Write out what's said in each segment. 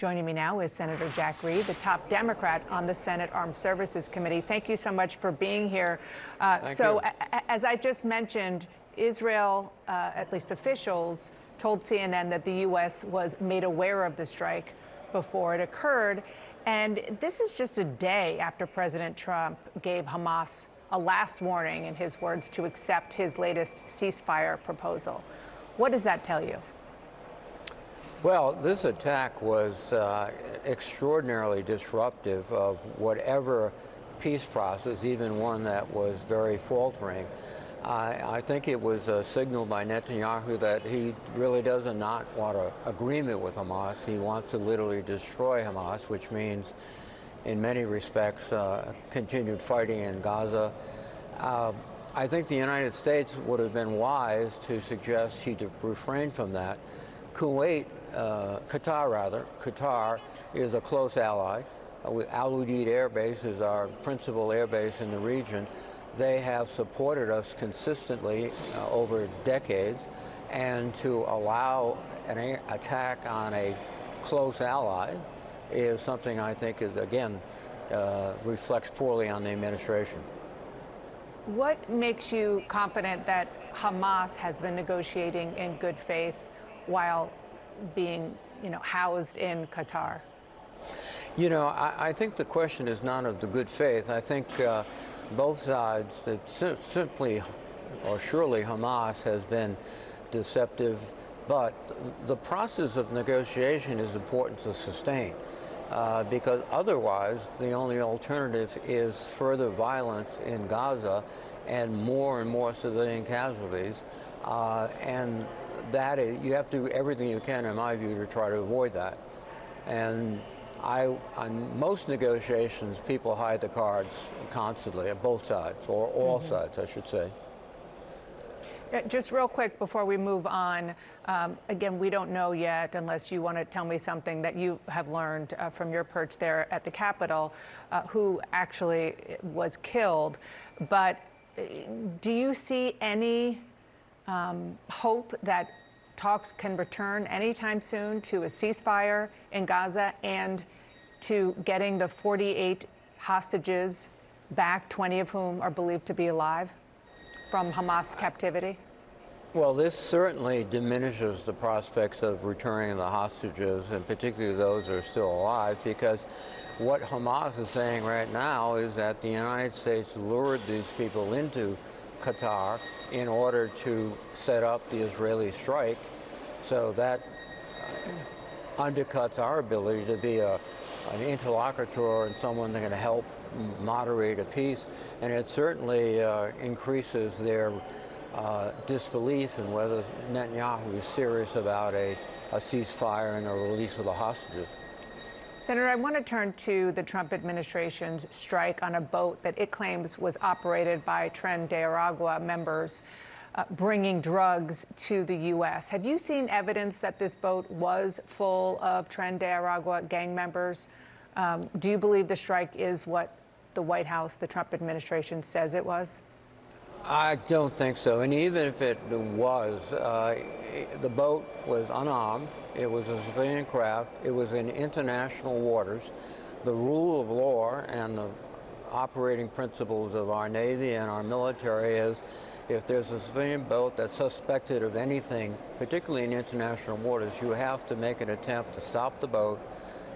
Joining me now is Senator Jack Reed, the top Democrat on the Senate Armed Services Committee. Thank you so much for being here. Thank you. As I just mentioned, Israel, at least officials, told CNN that the U.S. was made aware of the strike before it occurred. And this is just a day after President Trump gave Hamas a last warning, in his words, to accept his latest ceasefire proposal. What does that tell you? Well, this attack was extraordinarily disruptive of whatever peace process, even one that was very faltering. I think it was a signal by Netanyahu that he really does not want an agreement with Hamas. He wants to literally destroy Hamas, which means, in many respects, continued fighting in Gaza. I think the United States would have been wise to suggest he refrain from that. Qatar is a close ally. Al Udeid Air Base is our principal air base in the region. They have supported us consistently over decades, and to allow an attack on a close ally is something I think is, again, reflects poorly on the administration. What makes you confident that Hamas has been negotiating in good faith while being, housed in Qatar? I think the question is not of the good faith. I think both sides, simply or surely Hamas has been deceptive, but the process of negotiation is important to sustain because otherwise the only alternative is further violence in Gaza and more civilian casualties, and that is, you have to do everything you can, in my view, to try to avoid that. And on most negotiations, people hide the cards constantly at both sides, or all sides, I should say. Just real quick before we move on, again, we don't know yet, unless you want to tell me something that you have learned from your perch there at the Capitol, who actually was killed. But do you see any hope that talks can return anytime soon to a ceasefire in Gaza and to getting the 48 hostages back, 20 of whom are believed to be alive, from Hamas captivity? Well, this certainly diminishes the prospects of returning the hostages, and particularly those who are still alive, because what Hamas is saying right now is that the United States lured these people into Qatar in order to set up the Israeli strike, so that undercuts our ability to be an interlocutor and someone that can help moderate a peace, and it certainly increases their disbelief in whether Netanyahu is serious about a ceasefire and a release of the hostages. Senator, I want to turn to the Trump administration's strike on a boat that it claims was operated by Tren de Aragua members bringing drugs to the U.S. Have you seen evidence that this boat was full of Tren de Aragua gang members? Do you believe the strike is what the White House, the Trump administration, says it was? I don't think so. And even if it was, the boat was unarmed. It was a civilian craft. It was in international waters. The rule of law and the operating principles of our Navy and our military is if there's a civilian boat that's suspected of anything, particularly in international waters, you have to make an attempt to stop the boat.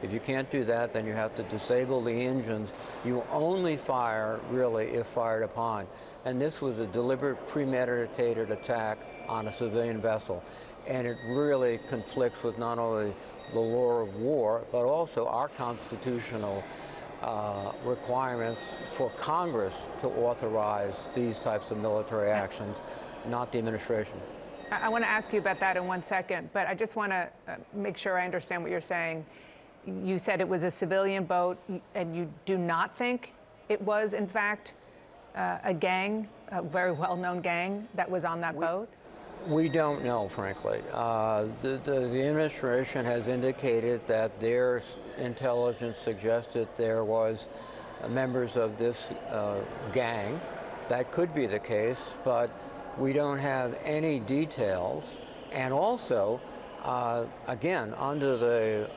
If you can't do that, then you have to disable the engines. You only fire, really, if fired upon. And this was a deliberate, premeditated attack on a civilian vessel. And it really conflicts with not only the law of war, but also our constitutional requirements for Congress to authorize these types of military actions, not the administration. I want to ask you about that in 1 second, but I just want to make sure I understand what you're saying. You said it was a civilian boat, and you do not think it was, in fact, a gang, a very well-known gang that was on that boat? We don't know, frankly. The administration has indicated that their intelligence suggested there was members of this gang. That could be the case, but we don't have any details. And also, again, under the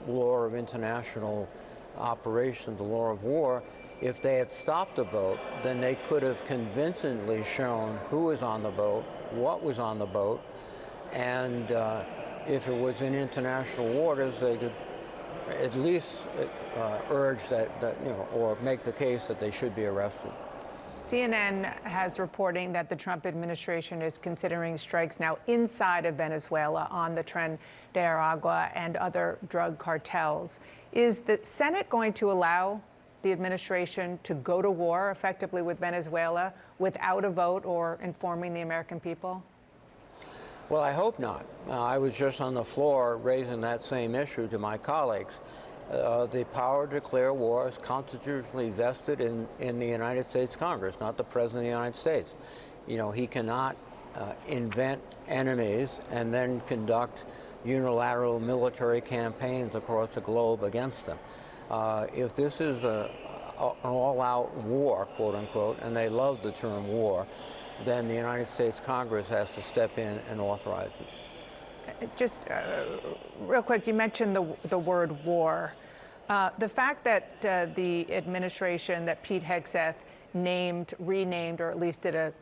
law of international operations, the law of war. If they had stopped the boat, then they could have convincingly shown who was on the boat, what was on the boat, and if it was in international waters, they could at least urge that, or make the case that they should be arrested. CNN has reporting that the Trump administration is considering strikes now inside of Venezuela on the Tren de Aragua and other drug cartels. Is the Senate going to allow the administration to go to war effectively with Venezuela without a vote or informing the American people? Well, I hope not. I was just on the floor raising that same issue to my colleagues. The power to declare war is constitutionally vested in the United States Congress, not the President of the United States. You know, he cannot invent enemies and then conduct unilateral military campaigns across the globe against them. If this is an all-out war, quote unquote, and they love the term war, then the United States Congress has to step in and authorize it. Just real quick, you mentioned the word war. The fact that the administration that Pete Hegseth renamed, or at least did a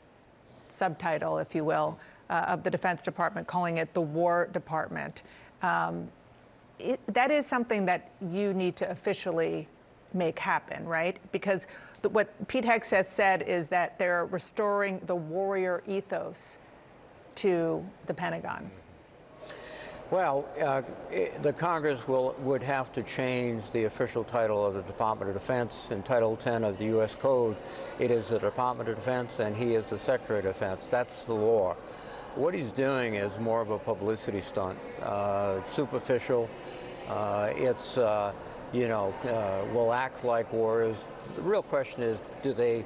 subtitle, if you will, of the Defense Department, calling it the War Department, that is something that you need to officially make happen, right? Because what Pete Hegseth said is that they're restoring the warrior ethos to the Pentagon. Well, the Congress would have to change the official title of the Department of Defense. In Title 10 of the U.S. Code, it is the Department of Defense, and he is the Secretary of Defense. That's the law. What he's doing is more of a publicity stunt, superficial. It's, will act like warriors. The real question is, do they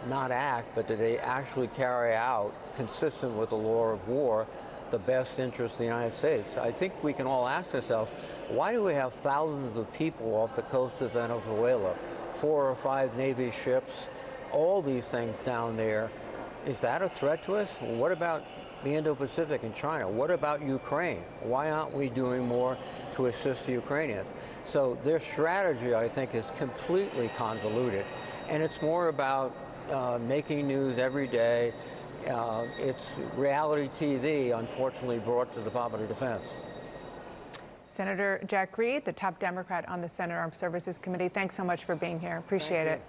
not act, but do they actually carry out, consistent with the law of war, the best interest of the United States? I think we can all ask ourselves, why do we have thousands of people off the coast of Venezuela, 4 or 5 Navy ships, all these things down there? Is that a threat to us? What about the Indo-Pacific and China? What about Ukraine? Why aren't we doing more to assist the Ukrainians? So their strategy, I think, is completely convoluted, and it's more about making news every day. It's reality TV, unfortunately, brought to the Department of Defense. Senator Jack Reed, the top Democrat on the Senate Armed Services Committee, thanks so much for being here. Appreciate it.